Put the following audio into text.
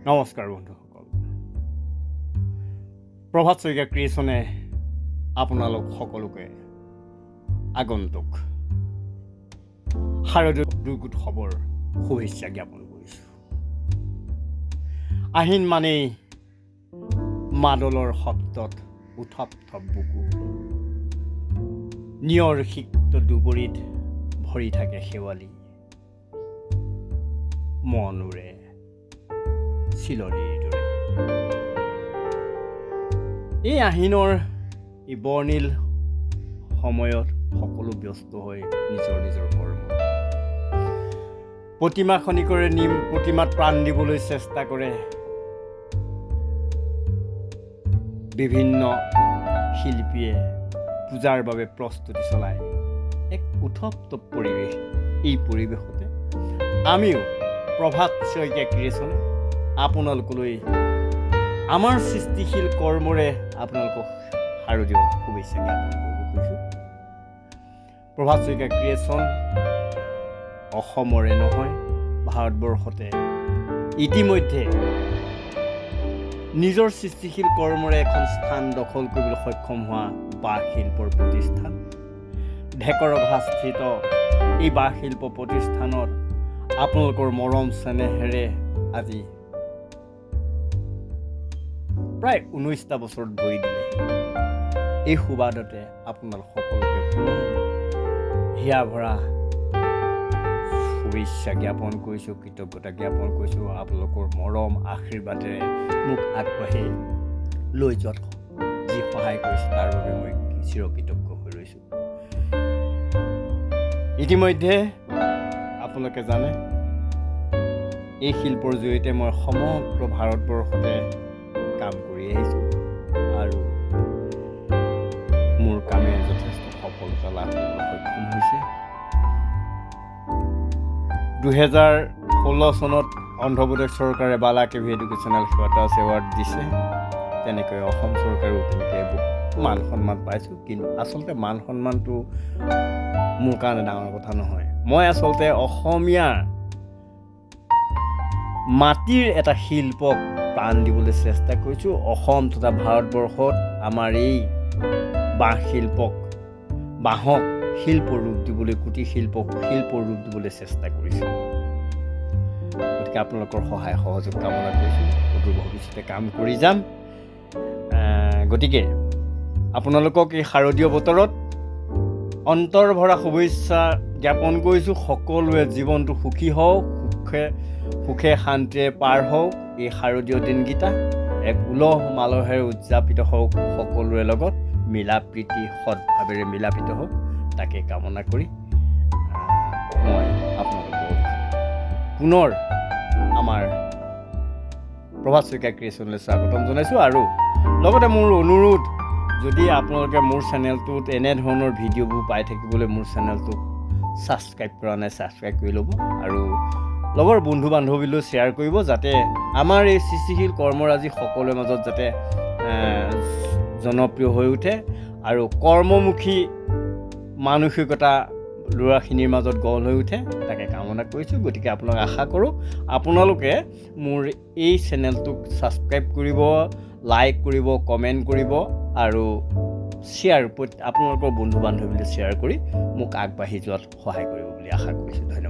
নমস্কাৰ বন্ধুসকল, প্ৰভাত শইকীয়া ক্ৰিয়েশ্যনে আপোনালোক সকলোকে আগন্তুক শাৰদীয় দুৰ্গোৎসৱৰ শুভেচ্ছা জ্ঞাপন কৰিছোঁ। আহিন মানেই মাদলৰ শব্দত উথপ থপ বুকু, নিয়ৰ সিক্ত দুবৰিত ভৰি থাকে শেৱালি, মন উৰে চিলনীৰ দৰে। এই আহিনৰ এই বৰ্ণিল সময়ত সকলো ব্যস্ত হৈ নিজৰ নিজৰ কৰ্ম, প্ৰতিমা খনিকৰে প্ৰতিমাত প্ৰাণ দিবলৈ চেষ্টা কৰে। বিভিন্ন শিল্পীয়ে পূজাৰ বাবে প্ৰস্তুতি চলায়। এক উথপ-থপ পৰিৱেশ। এই পৰিৱেশতে আমিও প্ৰভাত শইকীয়া ক্ৰিয়েশ্যনে আপোনালোকলৈ আমাৰ সৃষ্টিশীল কৰ্মৰে আপোনালোকক শাৰদীয় শুভেচ্ছা জ্ঞাপন কৰিব খুজিছোঁ। প্ৰভাত শইকীয়া ক্ৰিয়েশ্যন অসমৰে নহয়, ভাৰতবৰ্ষতে ইতিমধ্যে নিজৰ সৃষ্টিশীল কৰ্মৰে এখন স্থান দখল কৰিবলৈ সক্ষম হোৱা বাঁহ শিল্পৰ প্ৰতিষ্ঠান ঢেকৰঘাটস্থিত এই বাঁহ শিল্প প্ৰতিষ্ঠানত আপোনালোকৰ মৰম চেনেহেৰে আজি প্ৰায় 19টা বছৰত ভৰি দিলে। এই সুবাদতে আপোনালোক সকলোকে হিয়া ভৰা শুভেচ্ছা জ্ঞাপন কৰিছোঁ, কৃতজ্ঞতা জ্ঞাপন কৰিছোঁ। আপোনালোকৰ মৰম আশীৰ্বাদেৰে মোক আগবাঢ়ি লৈ যোৱাত যি সহায় কৰিছে তাৰ বাবে মই চিৰকৃতজ্ঞ হৈ ৰৈছোঁ। ইতিমধ্যে আপোনালোকে জানে এই শিল্পৰ জৰিয়তে মই সমগ্ৰ ভাৰতবৰ্ষতে কাম কৰি আহিছোঁ আৰু মোৰ কামে যথেষ্ট সফলতা লাভ কৰিবলৈ সক্ষম হৈছে। 2016 চনত অন্ধ্ৰপ্ৰদেশ চৰকাৰে বালা কেভি এডুকেশ্যনেল হেৰিটেজ এৱাৰ্ড দিছে। তেনেকৈ অসম চৰকাৰেও তেনেকৈ মান সন্মান পাইছোঁ। কিন্তু আচলতে মান সন্মানটো মোৰ কাৰণে ডাঙৰ কথা নহয়। মই আচলতে অসমীয়া মাটিৰ এটা শিল্পক প্ৰাণ দিবলৈ চেষ্টা কৰিছোঁ। অসম তথা ভাৰতবৰ্ষত আমাৰ এই বাঁহ শিল্পক, বাঁহক শিল্প ৰূপ দিবলৈ, কুটীৰ শিল্পক শিল্প ৰূপ দিবলৈ চেষ্টা কৰিছোঁ। গতিকে আপোনালোকৰ সহায় সহযোগ কামনা কৰিছোঁ। অদূৰ ভৱিষ্যতে কাম কৰি যাম। গতিকে আপোনালোকক এই শাৰদীয় বতৰত অন্তৰ ভৰা শুভেচ্ছা জ্ঞাপন কৰিছোঁ। সকলোৱে জীৱনটো সুখী হওক, সুখে শান্তিৰে পাৰ হওক। এই শাৰদীয় দিনকেইটা এক উলহ মালহেৰে উদযাপিত হওক, সকলোৰে লগত মিলা প্ৰীতি সৎভাৱেৰে মিলাপিত হওক, তাকে কামনা কৰি মই আপোনালোকক পুনৰ আমাৰ প্ৰভাত শইকীয়া ক্ৰিয়েশ্যনলৈ স্বাগতম জনাইছোঁ। আৰু লগতে মোৰ অনুৰোধ, যদি আপোনালোকে মোৰ চেনেলটোত এনেধৰণৰ ভিডিঅ'বোৰ পাই থাকিবলৈ মোৰ চেনেলটোক ছাবস্ক্ৰাইব কৰা নাই, ছাবস্ক্ৰাইব কৰি ল'ব আৰু লগৰ বন্ধু বান্ধৱীলৈ শ্বেয়াৰ কৰিব, যাতে আমাৰ এই সৃষ্টিশীল কৰ্মৰাজি সকলোৰে মাজত যাতে জনপ্ৰিয় হৈ উঠে আৰু কৰ্মমুখী মানসিকতা ল'ৰাখিনিৰ মাজত গঢ় হৈ উঠে, তাকে কামনা কৰিছোঁ। গতিকে আপোনাক আশা কৰোঁ আপোনালোকে মোৰ এই চেনেলটোক ছাবস্ক্ৰাইব কৰিব, লাইক কৰিব, কমেণ্ট কৰিব আৰু আপোনালোকৰ বন্ধু বান্ধৱীলৈ শ্বেয়াৰ কৰি মোক আগবাঢ়ি যোৱাত সহায় কৰিব বুলি আশা কৰিছোঁ। ধন্যবাদ।